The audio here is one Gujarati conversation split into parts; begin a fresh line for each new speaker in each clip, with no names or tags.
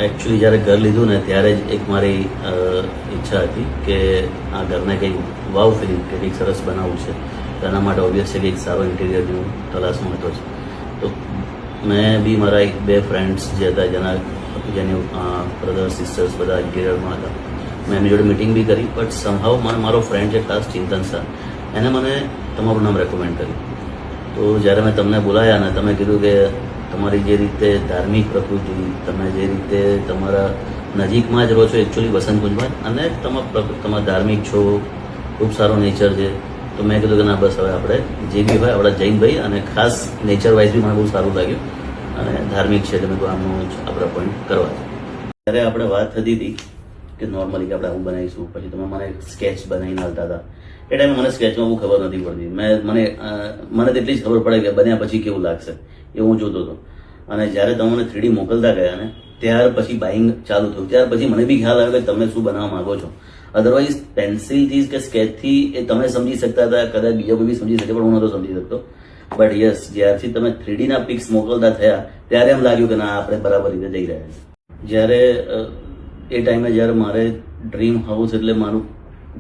એકચ્યુઅલી જ્યારે ઘર લીધું ને ત્યારે જ એક મારી ઈચ્છા હતી કે આ ઘરને કંઈક વાવ ફિલિંગ કે કંઈક સરસ બનાવવું છે. તો એના માટે ઓબ્વિયસ છે કે એક સારો ઇન્ટિરિયરનું તલાશમાં હતો જ. તો મેં બી મારા એક બે ફ્રેન્ડ્સ જે હતા જેની બ્રધર્સ સિસ્ટર્સ બધા ઇન્ટિરિયરમાં હતા, મેં એમની જોડે મિટિંગ બી કરી. બટ સમહાવ મારો ફ્રેન્ડ છે ખાસ ચિંતન શાહ, એને મને તમારું નામ રેકમેન્ડ કર્યું. તો જ્યારે મેં તમને બોલાયા ને તમે કીધું કે તમારી જે રીતે ધાર્મિક પ્રકૃતિ, તમે જે રીતે તમારા નજીકમાં જ રહો છો એકચ્યુઅલી વસંતકુંજમાં, અને તમારા ધાર્મિક છો, ખૂબ સારો નેચર છે. તો મેં કીધું કે ના બસ હવે આપણે જે બી હોય આપણા જૈનભાઈ, અને ખાસ નેચર વાઇઝ બી મને બહુ સારું લાગ્યું અને ધાર્મિક છે એટલે મેં આમનું જ આપણે પોઈન્ટ કરવા છે. ત્યારે આપણે વાત થતી હતી કે નોર્મલી કે આપણે આવું બનાવીશું, પછી તમે મને સ્કેચ બનાવીને આવતા હતા. એ ટાઈમે મને સ્કેચમાં બહુ ખબર નથી પડતી. મને તેટલી જ ખબર પડે કે બન્યા પછી કેવું લાગશે એ હું જોતો હતો. અને જ્યારે તમે મને 3D મોકલતા ગયા ને ત્યાર પછી બાઇંગ ચાલુ થયું, ત્યાર પછી મને બી ખ્યાલ આવ્યો કે તમે શું બનાવવા માંગો છો. અધરવાઇઝ પેન્સિલથી કે સ્કેચથી એ તમે સમજી શકતા હતા, કદાચ બીજા કોઈ બી સમજી શકે, પણ હું નહોતો સમજી શકતો. બટ યસ, જ્યારથી તમે 3D ના પિક્સ મોકલતા થયા ત્યારે એમ લાગ્યું કે ના આપણે બરાબર રીતે જઈ રહ્યા છીએ. જ્યારે એ ટાઈમે જ્યારે મારે ડ્રીમ હાઉસ એટલે મારું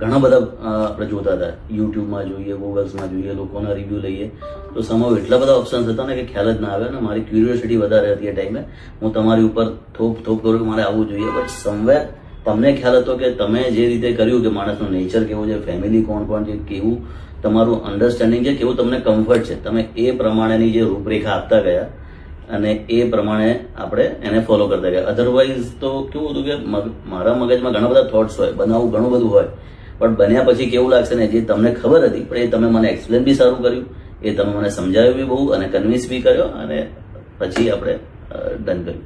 ઘણા બધા આપણે જોતા હતા, યુટ્યુબમાં જોઈએ, ગૂગલ્સમાં જોઈએ, લોકોના રિવ્યૂ લઈએ, તો સમાવ એટલા બધા ઓપ્શન્સ હતા ને કે ખ્યાલ જ ના આવે. ને મારી ક્યુરિયોસિટી વધારે હતી એ ટાઈમે. હું તમારી ઉપર થોપ કરું કે મારે આવવું જોઈએ. બટ સમવેર તમને ખ્યાલ હતો કે તમે જે રીતે કર્યું કે માણસનો નેચર કેવો છે, ફેમિલી કોણ કોણ છે, કેવું તમારું અન્ડરસ્ટેન્ડિંગ છે, કેવું તમને કમ્ફર્ટ છે, તમે એ પ્રમાણેની જે રૂપરેખા આપતા ગયા અને એ પ્રમાણે આપણે એને ફોલો કરતા ગયા. અધરવાઇઝ તો કેવું હતું કે મારા મગજમાં ઘણા બધા થોટ્સ હોય, બનાવવું ઘણું બધું હોય, પણ બન્યા પછી કેવું લાગશે ને જે તમને ખબર હતી, પણ એ તમે મને એક્સપ્લેન બી સારું કર્યું, એ તમે મને સમજાવ્યું બી બહુ અને કન્વિન્સ બી કર્યો, અને પછી આપણે ડન કર્યું.